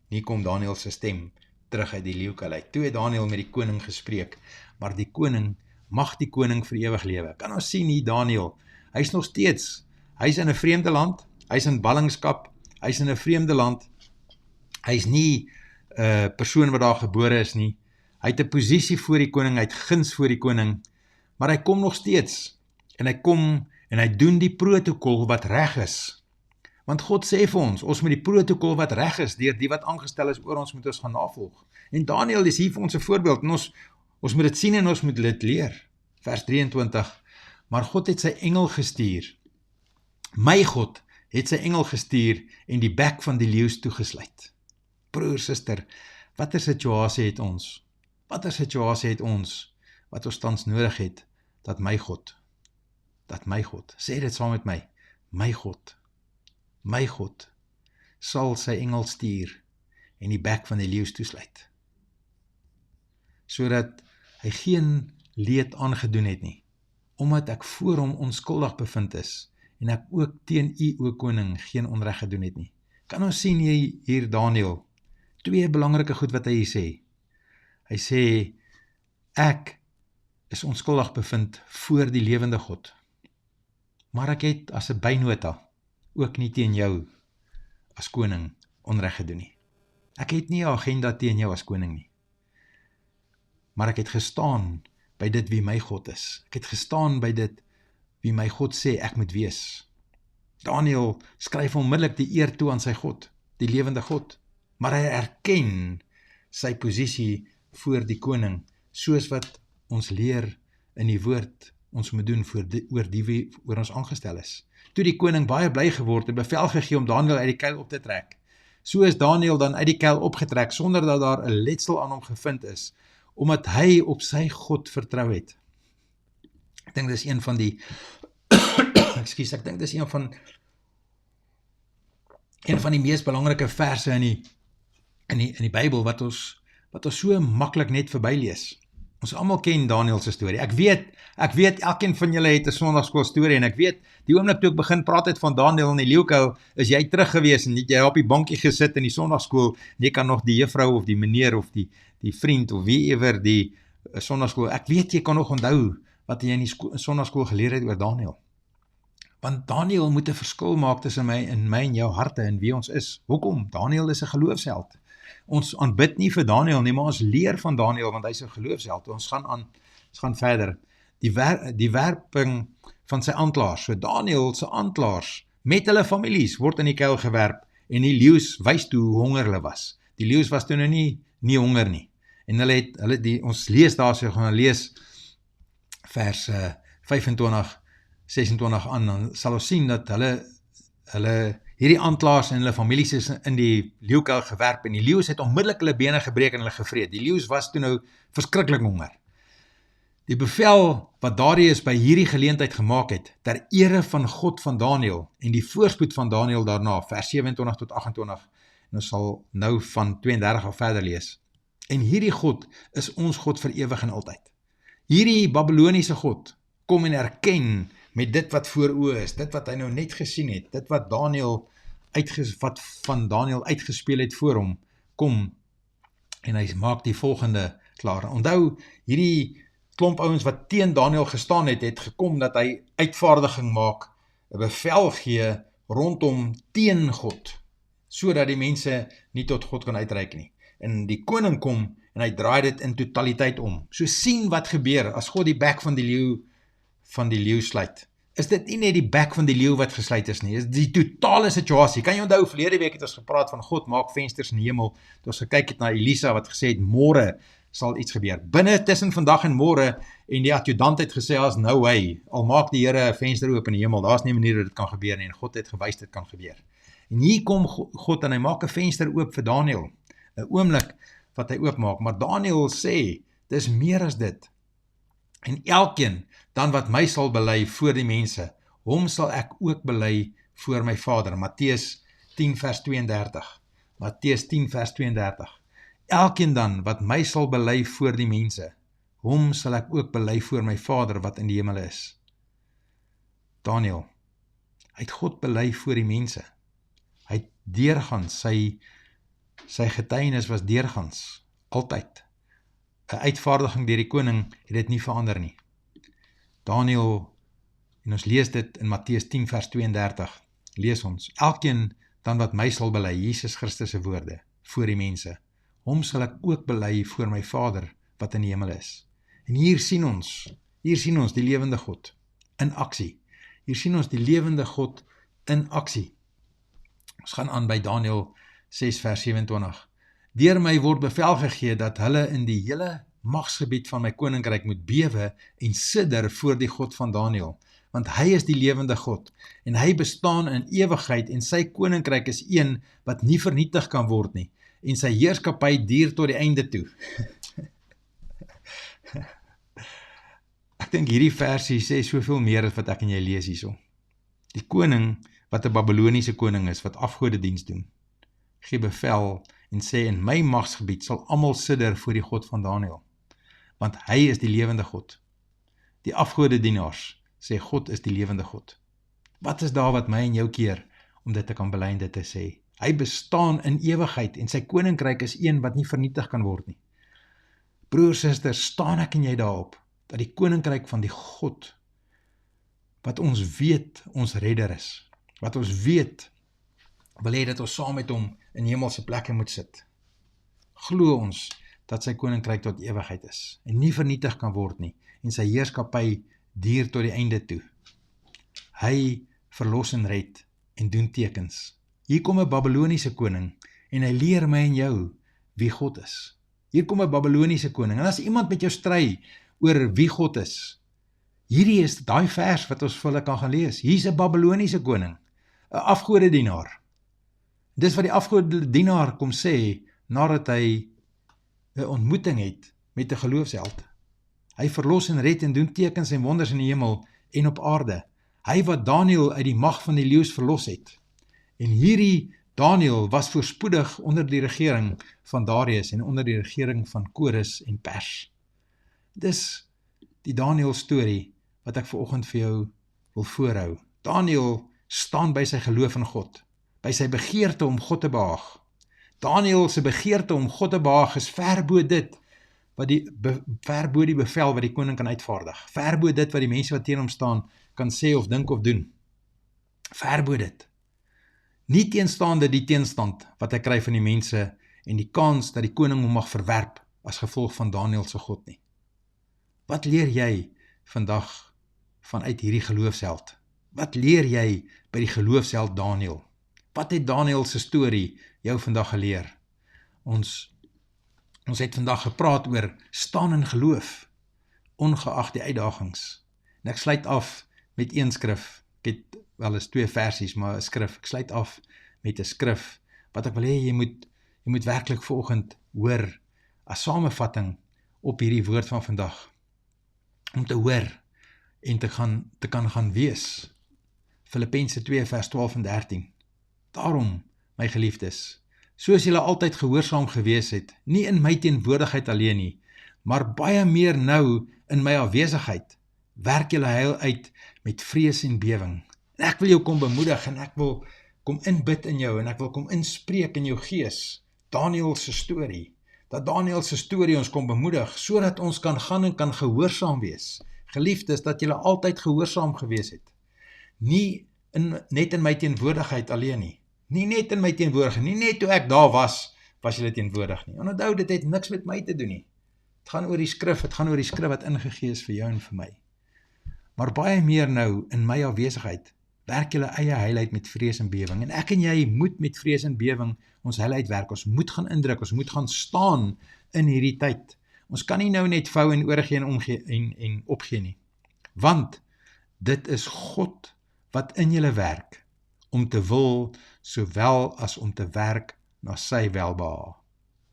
Nie kom Daniel se stem terug uit die leeukuil uit. Toe het Daniel met die koning gespreek, maar die koning, mag die koning vir ewig lewe. Kan ons sien hier Daniel, hy is nog steeds, hy is in 'n vreemde land, hy is in ballingskap, hy is in 'n vreemde land, hy is nie 'n persoon wat daar gebore is nie, hy het 'n posisie voor die koning, hy het guns voor die koning, maar hy kom nog steeds, en hy kom, en hy doen die protokol wat reg is, want God sê vir ons moet die protokol wat reg is, deur die wat aangestel is oor ons, moet ons gaan navolg, en Daniel is hier vir ons 'n voorbeeld, en ons moet dit sien en ons moet dit leer, vers 23, maar God het sy engel gestuur, my God het sy engel gestuur, en die bek van die leeu's toegesluit. Broer, suster, watter situasie het ons, wat ons tans nodig het, dat my God, sê dit saam met my, my God, sal sy engel stuur, en die bek van die leeu's toesluit. sodat hy geen leed aangedoen het nie, omdat ek voor hom onskuldig bevind is, en ek ook teen u, o koning, geen onreg gedoen het nie. Kan ons sien hier Daniël, twee belangrike goed wat hy hier sê. Hy sê, ek is onskuldig bevind voor die lewende God, maar ek het as 'n bynota ook nie teen jou as koning onreg gedoen nie. Ek het nie 'n agenda teen jou as koning nie, maar ek het gestaan by dit wie my God is. Ek het gestaan by dit wie my God sê ek moet wees. Daniël skryf onmiddellik die eer toe aan sy God, die lewende God, maar hy erken sy posisie voor die koning, soos wat ons leer in die woord ons moet doen oor die wie oor ons aangestel is. Toe die koning baie bly geword en bevel gegee om Daniël uit die kuil op te trek. So is Daniël dan uit die kuil opgetrek, sonder dat daar 'n letsel aan hom gevind is, omdat hy op sy God vertrou het. Ek dink dis een van die ek dink dis een van die mees belangrike verse in die Bybel wat ons so maklik net verbylees. Ons almal ken Daniël se storie. Ek weet elkeen van julle het 'n Sondagskool storie en ek weet die oomblik toe ek begin praat het van Daniël in die leeukuil, is jy terug gewees en jy op die bankie gesit in die Sondagskool. Jy kan nog die juffrou of die meneer of die vriend of wie ewer die Sondagskool. Ek weet jy kan nog onthou wat jy in die Sondagskool geleer het oor Daniël. Want Daniël moet 'n verskil maak tussen my en jou harte en wie ons is. Hoekom? Daniël is 'n geloofsheld. Ons aanbid nie vir Daniël nie, maar ons leer van Daniël, want hy is 'n geloofsheld. Ons gaan verder. Die werping van sy aanklaers. So Daniël se aanklaers met hulle families word in die kuil gewerp en die leeu's wys toe hoe honger hulle was. Die leeu's was toe nou nie honger nie. En ons lees daar, so gaan lees vers 25, 26 aan, dan sal ons sien dat hulle hierdie aanklaers en hulle families is in die leeukuil gewerp en die leeu's het onmiddellik hulle bene gebreek en hulle gevreet. Die leeu's was toe nou verskriklik honger. Die bevel wat Darius by hierdie geleentheid gemaak het, ter ere van God van Daniël en die voorspoed van Daniël daarna, vers 27 tot 28, en ons sal nou van 32 af verder lees. En hierdie God is ons God vir ewig en altyd. Hierdie Babyloniese God kom en erken met dit wat voor oë is, dit wat hy nou net gesien het, dit wat van Daniël uitgespeel het voor hom, kom en hy maak die volgende klaar. Onthou, hierdie klomp ouens wat teen Daniël gestaan het gekom dat hy uitvaardiging maak, 'n bevel gee rondom teen God, sodat die mense nie tot God kan uitreik nie. En die koning kom en hy draai dit in totaliteit om. So sien wat gebeur as God die bek van die leeu sluit. Is dit nie net die bek van die leeu wat gesluit is nie, is die totale situasie. Kan jy onthou, verlede week het ons gepraat van God maak vensters in die hemel, toe ons gekyk het na Elisa wat gesê het, môre sal iets gebeur. Binne tussen vandag en môre, en die adjudant het gesê, as no way, al maak die Here 'n venster oop in die hemel, daar is nie 'n manier dat dit kan gebeur nie, en God het gewys dit kan gebeur. En hier kom God en hy maak 'n venster oop vir Daniël, 'n oomblik wat hy oopmaak, maar Daniël sê, dis meer as dit. En elkeen dan wat my sal bely voor die mense, hom sal ek ook bely voor my Vader. Matteus 10 vers 32. Matteus 10 vers 32. Elkeen dan wat my sal bely voor die mense, hom sal ek ook bely voor my Vader wat in die hemel is. Daniël, hy het God bely voor die mense. Hy het deurgangs, sy getuienis was deurgangs, altyd. 'n Uitvaardiging deur die koning het dit nie verander nie. Daniël, en ons lees dit in Matteus 10 vers 32, lees ons, elkeen dan wat my sal bely, Jesus Christus se woorde, voor die mense, hom sal ek ook bely voor my Vader wat in die hemel is. En hier sien ons die lewende God in aksie. Hier sien ons die lewende God in aksie. Ons gaan aan by Daniël 6 vers 27. Deur my word bevel gegee dat hulle in die hele magsgebied van my koninkryk moet bewe en sidder voor die God van Daniël, want hy is die lewende God en hy bestaan in ewigheid en sy koninkryk is een wat nie vernietig kan word nie en sy heerskappy duur tot die einde toe. Ek dink hierdie versie sê soveel meer as wat ek en jy lees hierso. Die koning wat 'n Babyloniese koning is wat afgodediens doen, gee bevel en sê in my magsgebied sal almal sidder voor die God van Daniël. want hy is die lewende God. Die afgode dienaars sê God is die lewende God. Wat is daar wat my en jou keer om dit te kan bely en dit te sê? Hy bestaan in ewigheid en sy koninkryk is een wat nie vernietig kan word nie. Broers, susters, staan ek en jy daarop, dat die koninkryk van die God, wat ons weet ons redder is, wat ons weet, wil hê dat ons saam met hom in hemelse plekke moet sit. Glo ons dat sy koninkryk tot ewigheid is, en nie vernietig kan word nie, en sy heerskappy duur tot die einde toe. Hy verlos en red, en doen tekens. Hier kom 'n Babyloniese koning, en hy leer my en jou wie God is. Hier kom 'n Babyloniese koning, en as iemand met jou stry oor wie God is, hierdie is daai vers wat ons vir hulle kan gaan lees. Hier's 'n Babyloniese koning, 'n afgodedienaar. Dis wat die afgodedienaar kom sê, nadat hy 'n ontmoeting het met 'n geloofsheld. Hy verlos en red en doen tekens en wonders in die hemel en op aarde. Hy wat Daniël uit die mag van die leeu's verlos het. En hierdie Daniël was voorspoedig onder die regering van Darius en onder die regering van Kores en Pers. Dis die Daniël storie wat ek vanoggend vir jou wil voorhou. Daniël staan by sy geloof in God, by sy begeerte om God te behaag. Daniël se begeerte om God te behaag is ver bo dit ver bo die bevel wat die koning kan uitvaardig. Ver bo dit wat die mense wat teen hom staan kan sê of dink of doen. Ver bo dit. Nie teenstaande die teenstand wat hy kry van die mense en die kans dat die koning hom mag verwerp as gevolg van Daniël se God nie. Wat leer jy vandag vanuit hierdie geloofsheld? Wat leer jy by die geloofsheld Daniël? Wat het Daniël se storie jou vandag geleer? Ons het vandag gepraat oor staan in geloof, ongeag die uitdagings. En ek sluit af met een skrif. Ek het wel eens 2 versies, maar 'n skrif. Ek sluit af met 'n skrif, wat ek wil hê jy moet werklik vanoggend hoor, as samevatting op hierdie woord van vandag. Om te hoor en te kan gaan wees. Filippense 2 vers 12 en 13. Daarom, my geliefdes, soos julle altyd gehoorsaam gewees het, nie in my teenwoordigheid alleen nie, maar baie meer nou in my afwesigheid, werk julle heil uit met vrees en bewing. En ek wil jou kom bemoedig, en ek wil kom inbid in jou, en ek wil kom inspreek in jou gees, Daniël se storie, dat Daniël se storie ons kom bemoedig, sodat ons kan gaan en kan gehoorsaam wees. Geliefdes, dat julle altyd gehoorsaam gewees het. Nie net in my teenwoordigheid alleen nie. Nie net in my teenwoordigheid, nie net toe ek daar was julle teenwoordig nie. En onthou, dit het niks met my te doen nie. Het gaan oor die skrif wat ingegee is vir jou en vir my. Maar baie meer nou, in my afwesigheid, werk julle eie heil uit met vrees en bewing. En ek en jy moet met vrees en bewing ons heil uitwerk. Ons moet gaan indruk, ons moet gaan staan in hierdie tyd. Ons kan nie nou net vou en oorgee en opgee nie. Want dit is God wat in julle werk, om te wil, sowel as om te werk na sy welbehae.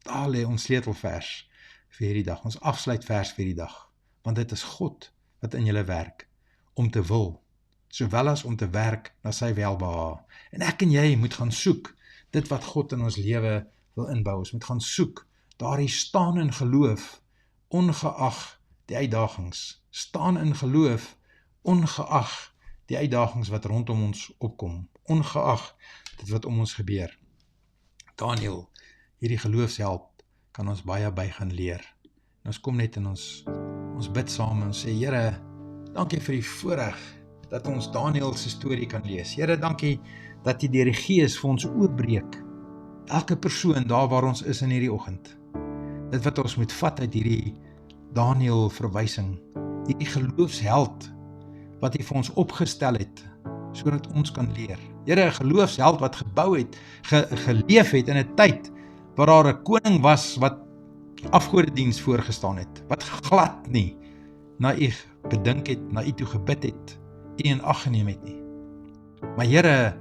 Daar lê ons sleutelvers vir hierdie dag, ons afsluitvers vir hierdie dag. Want dit is God wat in julle werk, om te wil, sowel as om te werk na sy welbehae. En ek en jy moet gaan soek, dit wat God in ons lewe wil inbou. Ons moet gaan soek, daardie staan in geloof, ongeag die uitdagings. Staan in geloof, ongeag die uitdagings wat rondom ons opkom, ongeag dit wat om ons gebeur. Daniël, hierdie geloofsheld, kan ons baie by gaan leer. En ons kom net in ons bid saam en sê, Here, dankie vir die voorreg dat ons Daniël se storie kan lees. Here, dankie dat U deur die Gees vir ons oopbreek. Elke persoon daar waar ons is in hierdie oggend. Dit wat ons moet vat uit hierdie Daniël verwysing, hierdie geloofsheld wat U vir ons opgestel het, sodat ons kan leer. Here, 'n geloofsheld wat gebou het, geleef het in 'n tyd waar daar 'n koning was wat afgodediens voorgestaan het, wat glad nie na U bedink het, na U toe gebid het, U in ag geneem het nie. Maar Here,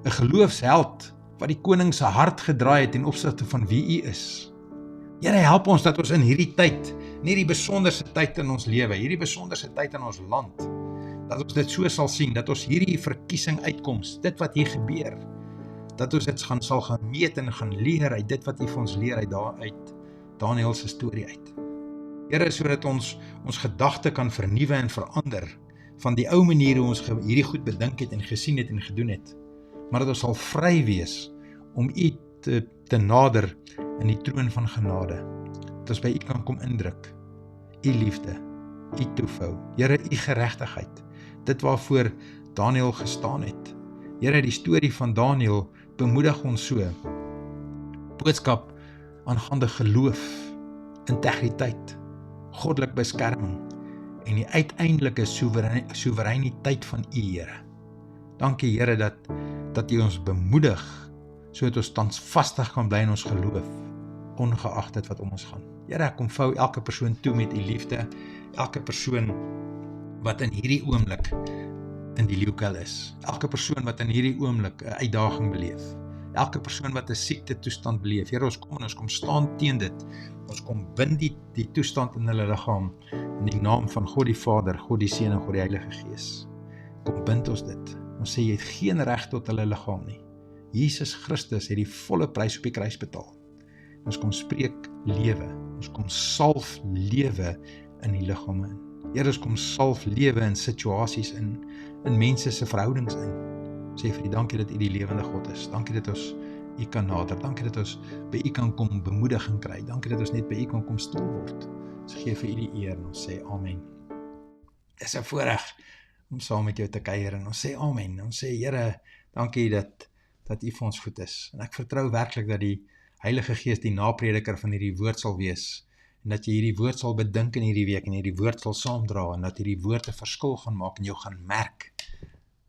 'n geloofsheld wat die koning se hart gedraai het ten opsigte van wie U is. Here, help ons dat ons in hierdie tyd, in hierdie besonderse tyd in ons lewe, hierdie besonderse tyd in ons land, dat ons dit so sal sien, dat ons hierdie verkiesing uitkoms, dit wat hier gebeur, dat ons dit sal gaan meet en gaan leer uit dit wat U vir ons leer uit Daniël se storie uit. Here, sodat ons gedagte kan vernuwe en verander van die ou manier hoe ons hierdie goed bedink het en gesien het en gedoen het, maar dat ons sal vry wees om U te nader in die troon van genade, dat ons by U kan kom indruk, U liefde, U toevou, Here, U geregtigheid, dit waarvoor Daniël gestaan het. Here, die storie van Daniël bemoedig ons so, boodskap aangaande geloof, integriteit, goddelik beskerming en die uiteindelike soewereiniteit van U, Here. Dankie, Here, dat U ons bemoedig, sodat ons standvastig kan bly in ons geloof, ongeag dit wat om ons gaan. Here, ek kom vou elke persoon toe met U liefde, elke persoon wat in hierdie oomblik in die leeukuil is, elke persoon wat in hierdie oomblik 'n uitdaging beleef, elke persoon wat 'n siekte toestand beleef. Here, ons kom staan teen dit, ons kom bind die toestand in hulle liggaam, in die naam van God die Vader, God die Seun en God die Heilige Gees. Kom bind ons dit, ons sê jy het geen reg tot hulle liggaam nie. Jesus Christus het die volle prys op die kruis betaal. Ons kom spreek lewe, ons kom salf lewe in die liggame in. Here, ons kom salf lewe in situasies in mense se verhoudings in. Sê vir U dankie dat U die lewende God is. Dankie dat ons U kan nader. Dankie dat ons by U kan kom bemoediging kry. Dankie dat ons net by U kan kom stil word. Ons gee vir U die eer en ons sê amen. Dit is 'n voorreg om saam met jou te kuier en ons sê amen. Ons sê Here, dankie dat U vir ons goed is. En ek vertrou werklik dat die Heilige Gees die naprediker van hierdie woord sal wees, en dat jy hierdie woord sal bedink in hierdie week, en hierdie woord sal saamdra, en dat hierdie woord 'n verskil gaan maak, en jou gaan merk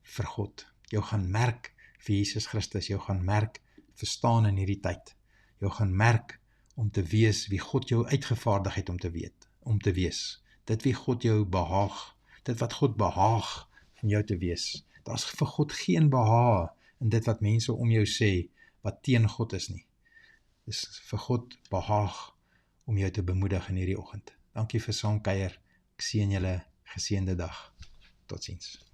vir God, jou gaan merk vir Jesus Christus, jou gaan merk verstaan in hierdie tyd, jou gaan merk om te wees wie God jou uitgevaardig het om te wees, dit wie God jou behaag, dit wat God behaag van jou te wees. Daar is vir God geen behaag in dit wat mense om jou sê, wat teen God is nie. Dis vir God behaag om jou te bemoedig in hierdie oggend. Dankie vir saamkuier. Ek seën julle geseënde dag. Totsiens.